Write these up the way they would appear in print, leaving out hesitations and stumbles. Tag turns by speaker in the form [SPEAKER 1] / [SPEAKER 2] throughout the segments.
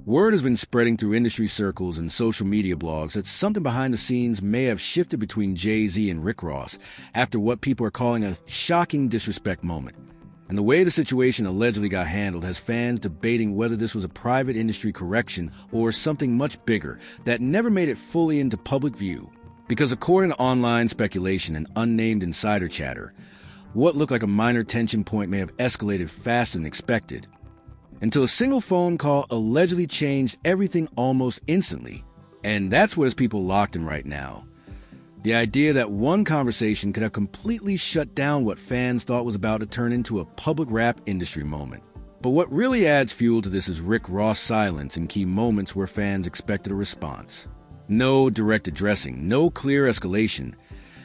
[SPEAKER 1] Word has been spreading through industry circles and social media blogs that something behind the scenes may have shifted between Jay-Z and Rick Ross after what people are calling a shocking disrespect moment. And the way the situation allegedly got handled has fans debating whether this was a private industry correction or something much bigger that never made it fully into public view. Because according to online speculation and unnamed insider chatter, what looked like a minor tension point may have escalated faster than expected, until a single phone call allegedly changed everything almost instantly. And that's what has people locked in right now. The idea that one conversation could have completely shut down what fans thought was about to turn into a public rap industry moment. But what really adds fuel to this is Rick Ross' silence in key moments where fans expected a response. No direct addressing, no clear escalation,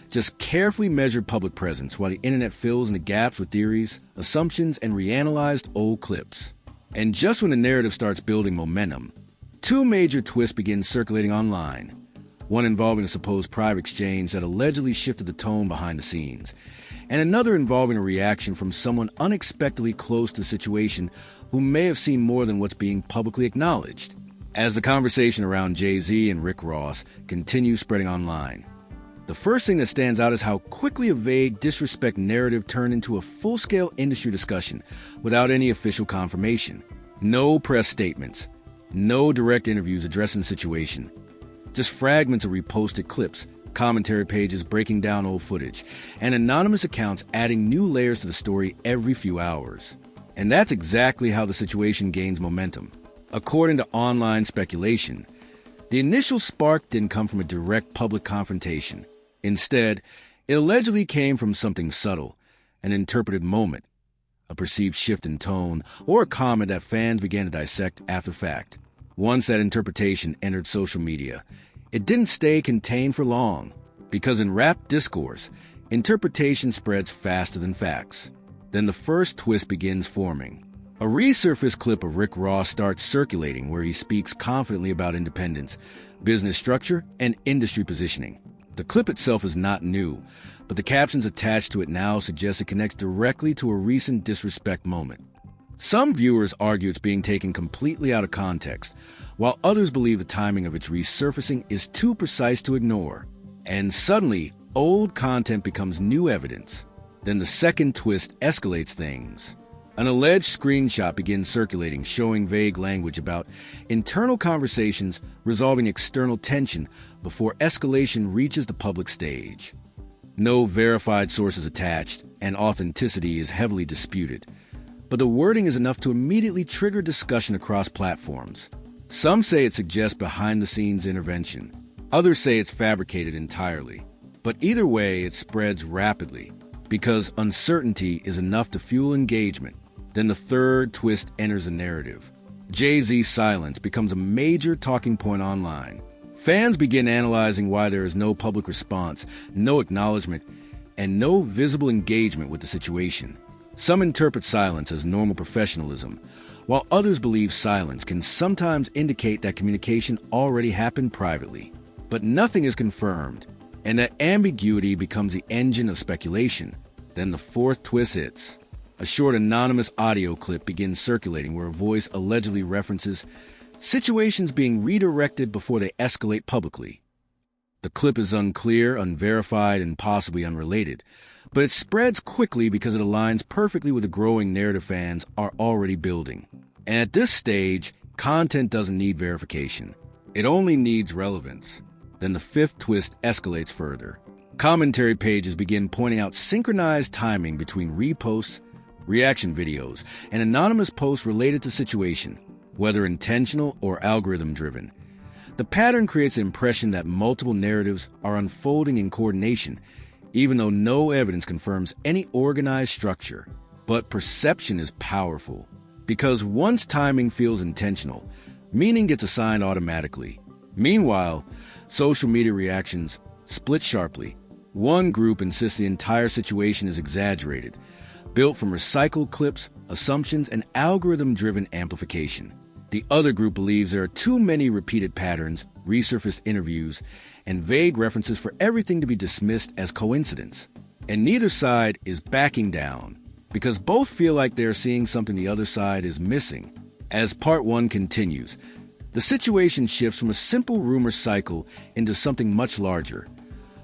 [SPEAKER 1] just carefully measured public presence while the internet fills in the gaps with theories, assumptions, and reanalyzed old clips. And just when the narrative starts building momentum, two major twists begin circulating online. One involving a supposed private exchange that allegedly shifted the tone behind the scenes, and another involving a reaction from someone unexpectedly close to the situation who may have seen more than what's being publicly acknowledged. As the conversation around Jay-Z and Rick Ross continues spreading online, the first thing that stands out is how quickly a vague disrespect narrative turned into a full-scale industry discussion without any official confirmation. No press statements, no direct interviews addressing the situation, just fragments of reposted clips, commentary pages breaking down old footage, and anonymous accounts adding new layers to the story every few hours. And that's exactly how the situation gains momentum. According to online speculation, the initial spark didn't come from a direct public confrontation. Instead, it allegedly came from something subtle, an interpreted moment, a perceived shift in tone, or a comment that fans began to dissect after fact. Once that interpretation entered social media, it didn't stay contained for long, because in rap discourse, interpretation spreads faster than facts. Then the first twist begins forming. A resurfaced clip of Rick Ross starts circulating where he speaks confidently about independence, business structure, and industry positioning. The clip itself is not new, but the captions attached to it now suggest it connects directly to a recent disrespect moment. Some viewers argue it's being taken completely out of context, while others believe the timing of its resurfacing is too precise to ignore. And suddenly, old content becomes new evidence. Then the second twist escalates things. An alleged screenshot begins circulating showing vague language about internal conversations resolving external tension before escalation reaches the public stage. No verified sources attached, and authenticity is heavily disputed. But the wording is enough to immediately trigger discussion across platforms. Some say it suggests behind-the-scenes intervention. Others say it's fabricated entirely. But either way, it spreads rapidly, because uncertainty is enough to fuel engagement. Then the third twist enters the narrative. Jay-Z's silence becomes a major talking point online. Fans begin analyzing why there is no public response, no acknowledgement, and no visible engagement with the situation. Some interpret silence as normal professionalism, while others believe silence can sometimes indicate that communication already happened privately. But nothing is confirmed, and that ambiguity becomes the engine of speculation. Then the fourth twist hits. A short anonymous audio clip begins circulating where a voice allegedly references situations being redirected before they escalate publicly. The clip is unclear, unverified, and possibly unrelated, but it spreads quickly because it aligns perfectly with the growing narrative fans are already building. And at this stage, content doesn't need verification. It only needs relevance. Then the fifth twist escalates further. Commentary pages begin pointing out synchronized timing between reposts, reaction videos, and anonymous posts related to situation, whether intentional or algorithm-driven. The pattern creates the impression that multiple narratives are unfolding in coordination, even though no evidence confirms any organized structure. But perception is powerful, because once timing feels intentional, meaning gets assigned automatically. Meanwhile, social media reactions split sharply. One group insists the entire situation is exaggerated, built from recycled clips, assumptions, and algorithm-driven amplification. The other group believes there are too many repeated patterns, resurfaced interviews, and vague references for everything to be dismissed as coincidence. And neither side is backing down, because both feel like they are seeing something the other side is missing. As part one continues, The situation shifts from a simple rumor cycle into something much larger,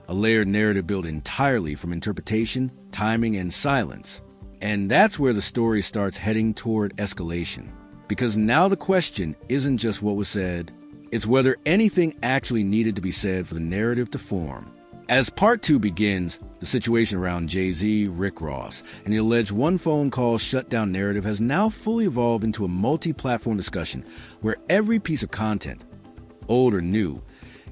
[SPEAKER 1] a layered narrative built entirely from interpretation, timing, and silence. And that's where the story starts heading toward escalation. Because now the question isn't just what was said, it's whether anything actually needed to be said for the narrative to form. As part 2 begins, the situation around Jay-Z, Rick Ross, and the alleged one phone call shutdown narrative has now fully evolved into a multi-platform discussion where every piece of content, old or new,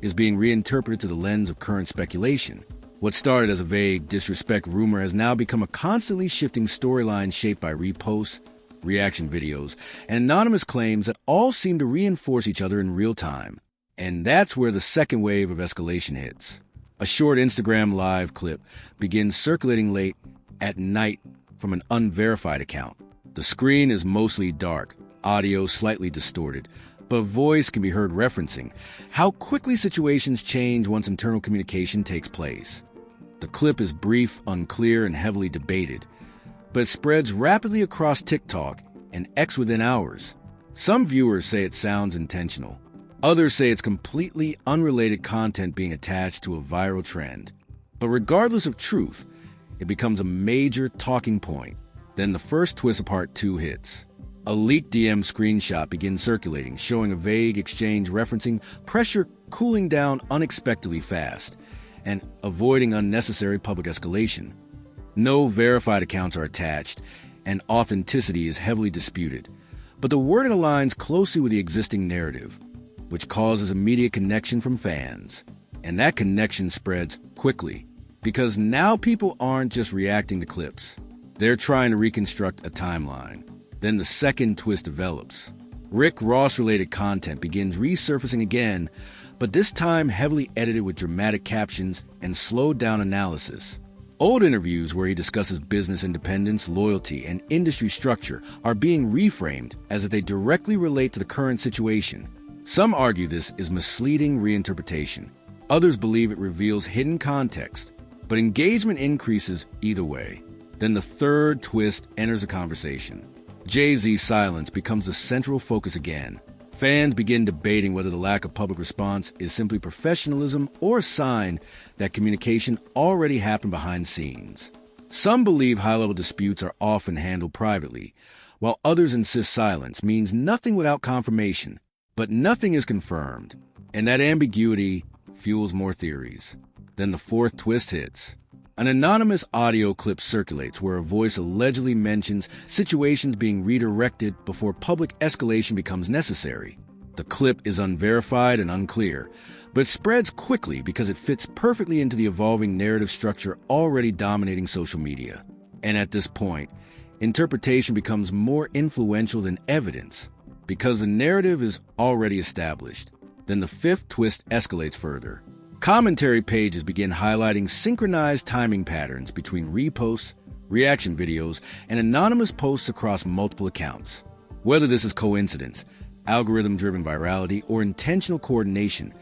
[SPEAKER 1] is being reinterpreted through the lens of current speculation. What started as a vague disrespect rumor has now become a constantly shifting storyline shaped by reposts, reaction videos, and anonymous claims that all seem to reinforce each other in real time. And that's where the second wave of escalation hits. A short Instagram live clip begins circulating late at night from an unverified account. The screen is mostly dark, audio slightly distorted, but voice can be heard referencing how quickly situations change once internal communication takes place. The clip is brief, unclear, and heavily debated, but it spreads rapidly across TikTok and X within hours. Some viewers say it sounds intentional. Others say it's completely unrelated content being attached to a viral trend. But regardless of truth, it becomes a major talking point. Then the first twist of part 2 hits. A leaked DM screenshot begins circulating, showing a vague exchange referencing pressure cooling down unexpectedly fast and avoiding unnecessary public escalation. No verified accounts are attached, and authenticity is heavily disputed. But the wording aligns closely with the existing narrative, which causes immediate connection from fans. And that connection spreads quickly, because now people aren't just reacting to clips. They're trying to reconstruct a timeline. Then the second twist develops. Rick Ross-related content begins resurfacing again, but this time heavily edited with dramatic captions and slowed down analysis. Old interviews where he discusses business independence, loyalty, and industry structure are being reframed as if they directly relate to the current situation. Some argue this is misleading reinterpretation. Others believe it reveals hidden context, but engagement increases either way. Then the third twist enters the conversation. Jay-Z's silence becomes the central focus again. Fans begin debating whether the lack of public response is simply professionalism or a sign that communication already happened behind the scenes. Some believe high-level disputes are often handled privately, while others insist silence means nothing without confirmation. But nothing is confirmed, and that ambiguity fuels more theories. Then the fourth twist hits. An anonymous audio clip circulates where a voice allegedly mentions situations being redirected before public escalation becomes necessary. The clip is unverified and unclear, but it spreads quickly because it fits perfectly into the evolving narrative structure already dominating social media. And at this point, interpretation becomes more influential than evidence, because the narrative is already established. Then the fifth twist escalates further. Commentary pages begin highlighting synchronized timing patterns between reposts, reaction videos, and anonymous posts across multiple accounts. Whether this is coincidence, algorithm-driven virality, or intentional coordination,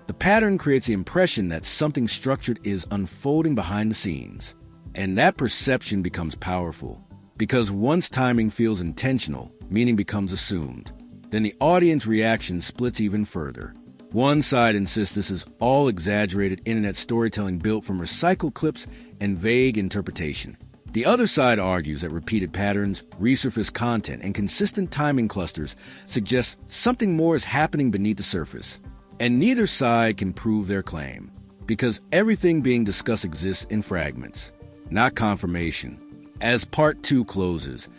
[SPEAKER 1] the pattern creates the impression that something structured is unfolding behind the scenes. And that perception becomes powerful, because once timing feels intentional, meaning becomes assumed. Then the audience reaction splits even further. One side insists this is all exaggerated internet storytelling built from recycled clips and vague interpretation. The other side argues that repeated patterns, resurfaced content, and consistent timing clusters suggest something more is happening beneath the surface. And neither side can prove their claim, because everything being discussed exists in fragments, not confirmation. As part 2 closes,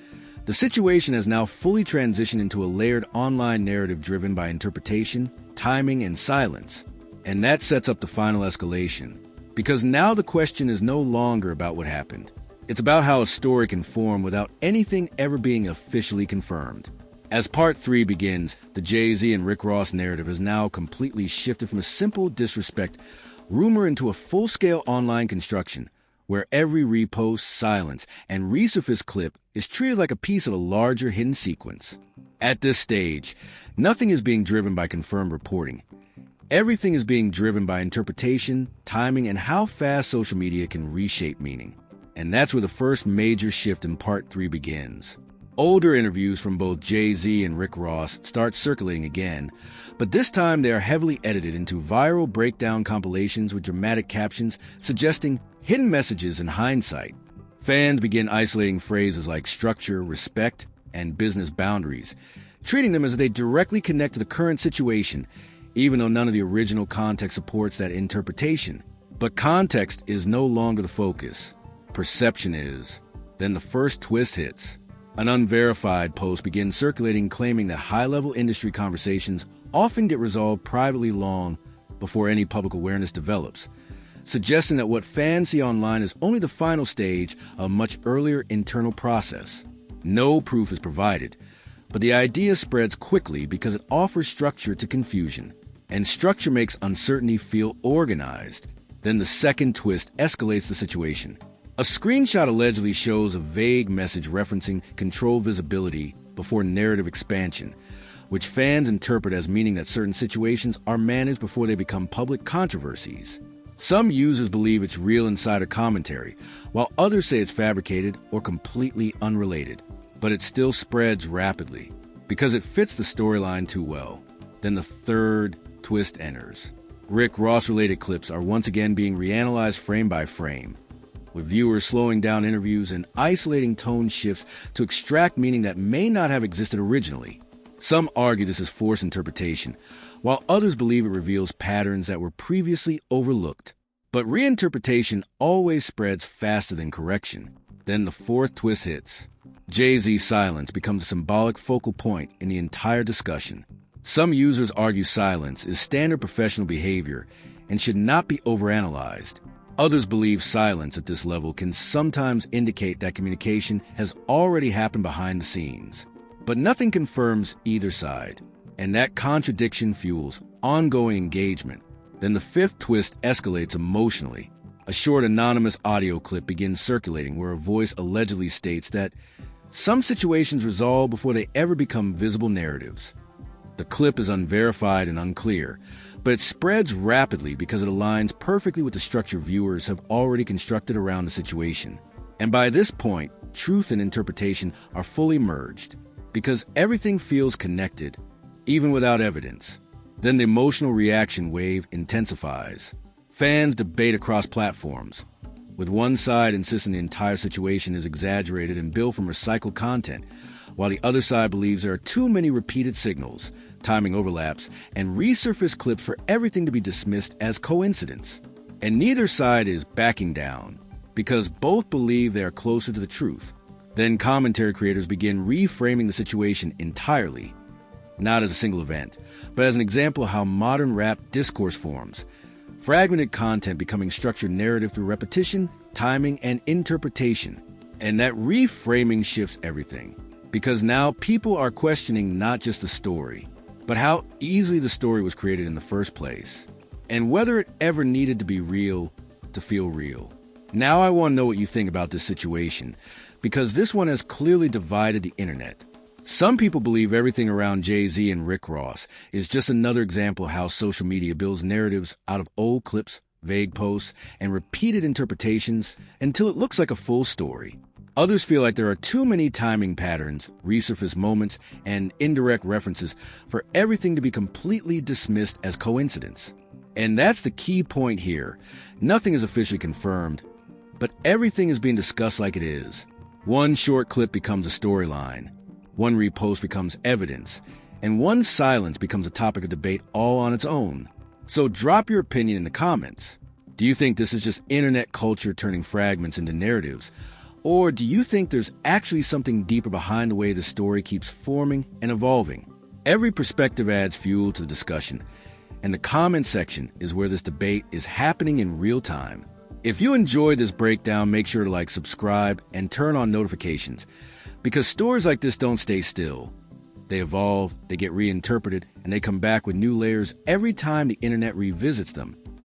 [SPEAKER 1] the situation has now fully transitioned into a layered online narrative driven by interpretation, timing, and silence. And that sets up the final escalation, because now the question is no longer about what happened. It's about how a story can form without anything ever being officially confirmed. As part 3 begins, the Jay-Z and Rick Ross narrative has now completely shifted from a simple disrespect rumor into a full-scale online construction, where every repost, silence, and resurfaced clip is treated like a piece of a larger hidden sequence. At this stage, nothing is being driven by confirmed reporting. Everything is being driven by interpretation, timing, and how fast social media can reshape meaning. And that's where the first major shift in part 3 begins. Older interviews from both Jay-Z and Rick Ross start circulating again, but this time they are heavily edited into viral breakdown compilations with dramatic captions suggesting hidden messages in hindsight. Fans begin isolating phrases like structure, respect, and business boundaries, treating them as if they directly connect to the current situation, even though none of the original context supports that interpretation. But context is no longer the focus. Perception is. Then the first twist hits. An unverified post begins circulating claiming that high-level industry conversations often get resolved privately long before any public awareness develops, suggesting that what fans see online is only the final stage of a much earlier internal process. No proof is provided, but the idea spreads quickly because it offers structure to confusion, and structure makes uncertainty feel organized. Then the second twist escalates the situation. A screenshot allegedly shows a vague message referencing control visibility before narrative expansion, which fans interpret as meaning that certain situations are managed before they become public controversies. Some users believe it's real insider commentary, while others say it's fabricated or completely unrelated. But it still spreads rapidly because it fits the storyline too well. Then the third twist enters. Rick Ross-related clips are once again being reanalyzed frame by frame, with viewers slowing down interviews and isolating tone shifts to extract meaning that may not have existed originally. Some argue this is forced interpretation, while others believe it reveals patterns that were previously overlooked. But reinterpretation always spreads faster than correction. Then the fourth twist hits. Jay-Z's silence becomes a symbolic focal point in the entire discussion. Some users argue silence is standard professional behavior and should not be overanalyzed. Others believe silence at this level can sometimes indicate that communication has already happened behind the scenes. But nothing confirms either side, and that contradiction fuels ongoing engagement. Then the fifth twist escalates emotionally. A short anonymous audio clip begins circulating where a voice allegedly states that some situations resolve before they ever become visible narratives. The clip is unverified and unclear, but it spreads rapidly because it aligns perfectly with the structure viewers have already constructed around the situation. And by this point, truth and interpretation are fully merged, because everything feels connected, even without evidence. Then the emotional reaction wave intensifies. Fans debate across platforms, with one side insisting the entire situation is exaggerated and built from recycled content, while the other side believes there are too many repeated signals, timing overlaps, and resurfaced clips for everything to be dismissed as coincidence. And neither side is backing down, because both believe they are closer to the truth. Then commentary creators begin reframing the situation entirely, not as a single event, but as an example of how modern rap discourse forms. Fragmented content becoming structured narrative through repetition, timing, and interpretation. And that reframing shifts everything, because now people are questioning not just the story, but how easily the story was created in the first place, and whether it ever needed to be real to feel real. Now I want to know what you think about this situation, because this one has clearly divided the internet. Some people believe everything around Jay-Z and Rick Ross is just another example of how social media builds narratives out of old clips, vague posts, and repeated interpretations until it looks like a full story. Others feel like there are too many timing patterns, resurfaced moments, and indirect references for everything to be completely dismissed as coincidence. And that's the key point here. Nothing is officially confirmed, but everything is being discussed like it is. One short clip becomes a storyline. One repost becomes evidence, and one silence becomes a topic of debate all on its own. So drop your opinion in the comments. Do you think this is just internet culture turning fragments into narratives? Or do you think there's actually something deeper behind the way the story keeps forming and evolving? Every perspective adds fuel to the discussion, and the comment section is where this debate is happening in real time. If you enjoyed this breakdown, make sure to subscribe, and turn on notifications, because stories like this don't stay still. They evolve, they get reinterpreted, and they come back with new layers every time the internet revisits them.